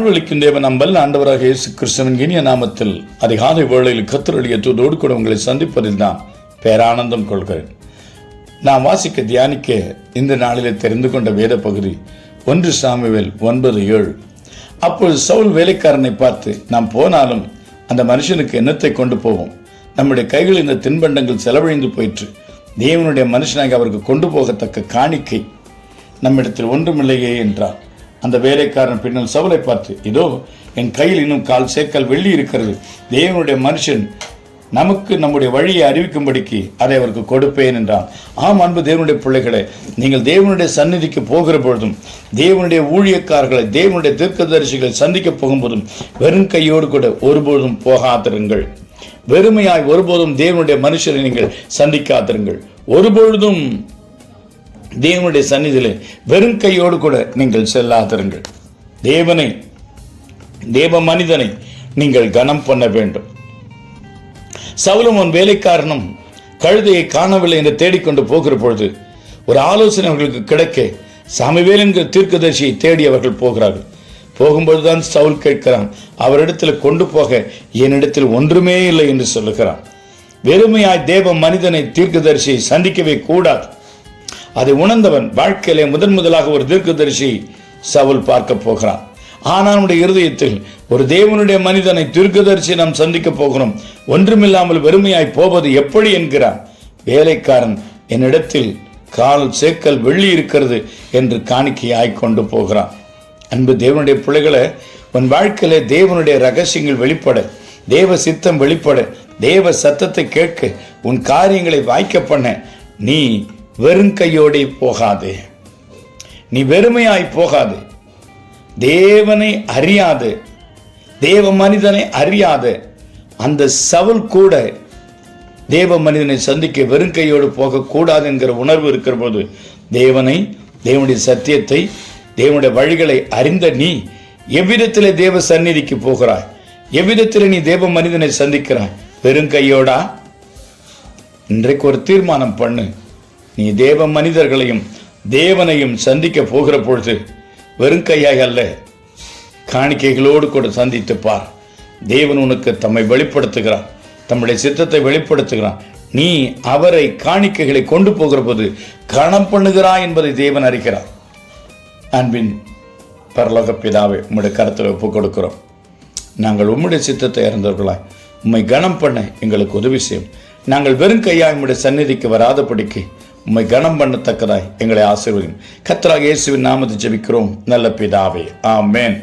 அளிக்கும் தேவன் நம்பல் ஆண்டவராக இயேசு கிறிஸ்துவின் இனிய நாமத்தில் அதிகாலை வேளையில் கர்த்தருடைய தூதோடு கூட உங்களை சந்திப்பதில் தான் பேரானந்தம் கொள்கிறேன். நாம் வாசிக்க தியானிக்க இந்த நாளிலே தெரிந்து கொண்ட வேத பகுதி 1 சாமுவேல் 9:7. அப்பொழுது சவுல் வேலைக்காரனை பார்த்து, நாம் போனாலும் அந்த மனுஷனுக்கு என்னத்தை கொண்டு போவோம்? நம்முடைய கைகளில் இந்த தின்பண்டங்கள் செலவழிந்து போயிற்று. தேவனுடைய மனுஷனாக அவருக்கு கொண்டு போகத்தக்க காணிக்கை நம்மிடத்தில் ஒன்றுமில்லையே என்றார். அந்த வேலைக்காரன் பின்னால் சவுலை பார்த்து, இதோ என் கையில் இன்னும் 1/4 சேக்கல் வெள்ளி இருக்கிறது. தேவனுடைய மனுஷன் நமக்கு நம்முடைய வழியை அறிவிக்கும்படிக்கு அதை அவருக்கு கொடுப்பேன் என்றான். ஆம் அன்பு தேவனுடைய பிள்ளைகளே, நீங்கள் தேவனுடைய சந்நிதிக்கு போகிற பொழுதும், தேவனுடைய ஊழியக்காரர்களை, தேவனுடைய தீர்க்கதரிசிகளை சந்திக்க போகும்போதும் வெறும் கையோடு கூட ஒருபோதும் போகாதிருங்கள். வெறுமையாய் ஒருபோதும் தேவனுடைய மனுஷரை நீங்கள் சந்திக்காதிருங்கள். ஒருபொழுதும் தேவனுடைய சந்நிதியிலே வெறும் கையோடு கூட நீங்கள் செல்லாதிருங்கள். தேவ மனிதனை நீங்கள் கனம் பண்ண வேண்டும். சவுலும் வேலைக்காரனும் கழுதையை காணவில்லை என்று தேடிக்கொண்டு போகிற பொழுது ஒரு ஆலோசனை அவர்களுக்கு கிடைக்க சாமுவேல் என்கிற தீர்க்கதரிசியை தேடி அவர்கள் போகிறார்கள். போகும்போதுதான் சவுல் கேட்கிறான், அவரிடத்தில் கொண்டு போக என்னிடத்தில் ஒன்றுமே இல்லை என்று சொல்லுகிறான். வெறுமையாய் தேவ மனிதனை தீர்க்கதரிசியை சந்திக்கவே கூடாது. அதை உணர்ந்தவன் வாழ்க்கையிலே முதலாக ஒரு தீர்க்கதரிசி சவுல் பார்க்க போகிறான். ஆனால் அவனுடைய இருதயத்தில் ஒரு தேவனுடைய மனிதனை தீர்க்கதரிசி நாம் சந்திக்க போகிறோம், ஒன்றுமில்லாமல் வெறுமையாய் போவது எப்படி என்கிறான். வேலைக்காரன் என்னிடத்தில் 1/4 சேக்கல் வெள்ளி இருக்கிறது என்று காணிக்கையாய் கொண்டு போகிறான். அன்பு தேவனுடைய பிள்ளைகளை, உன் வாழ்க்கையிலே தேவனுடைய ரகசியங்கள் வெளிப்பட, தேவ சித்தம் வெளிப்பட, தேவ சத்தத்தை கேட்க, உன் காரியங்களை வாய்க்க பண்ண நீ வெறும் கையோடே போகாதே. நீ வெறுமையாய் போகாது. தேவனை அறியாது, தேவ மனிதனை அறியாது அந்த சவுல் கூட தேவ மனிதனை சந்திக்க வெறும் கையோடு போகக்கூடாது என்கிற உணர்வு இருக்கிற போது, தேவனுடைய சத்தியத்தை, தேவனுடைய வழிகளை அறிந்த நீ எவ்விதத்திலே தேவ சந்நிதிக்கு போகிறாய்? எவ்விதத்திலே நீ தேவ மனிதனை சந்திக்கிறாய்? வெறும் கையோடா? இன்றைக்கு ஒரு தீர்மானம் பண்ணு. நீ தேவ மனிதர்களையும் தேவனையும் சந்திக்க போகிற பொழுது வெறும் கையாக அல்ல, காணிக்கைகளோடு கூட சந்தித்து பார். தேவன் உனக்கு தம்மை வெளிப்படுத்துகிறான், தம்முடைய சித்தத்தை வெளிப்படுத்துகிறான். நீ அவரை காணிக்கைகளை கொண்டு போகிற போது கணம் பண்ணுகிறாய் என்பதை தேவன் அறிகிறார். அன்பின் பரலோக பிதாவே, உம்முடைய கருத்தில் ஒப்புக் கொடுக்கிறோம். நாங்கள் உம்முடைய சித்தத்தை அறிந்தவர்களாய் உம்மை கனம் பண்ண எங்களுக்கு உதவி செய்யும். நாங்கள் வெறும் கையாய் உம்முடைய சந்நிதிக்கு வராதபடிக்கு உம்மை கனம் பண்ணத்தக்கதாய் எங்களை ஆசீர்வதியும். கர்த்தராகிய இயேசுவின் நாமத்தில் ஜெபிக்கிறோம் நல்ல பிதாவே, ஆமென்.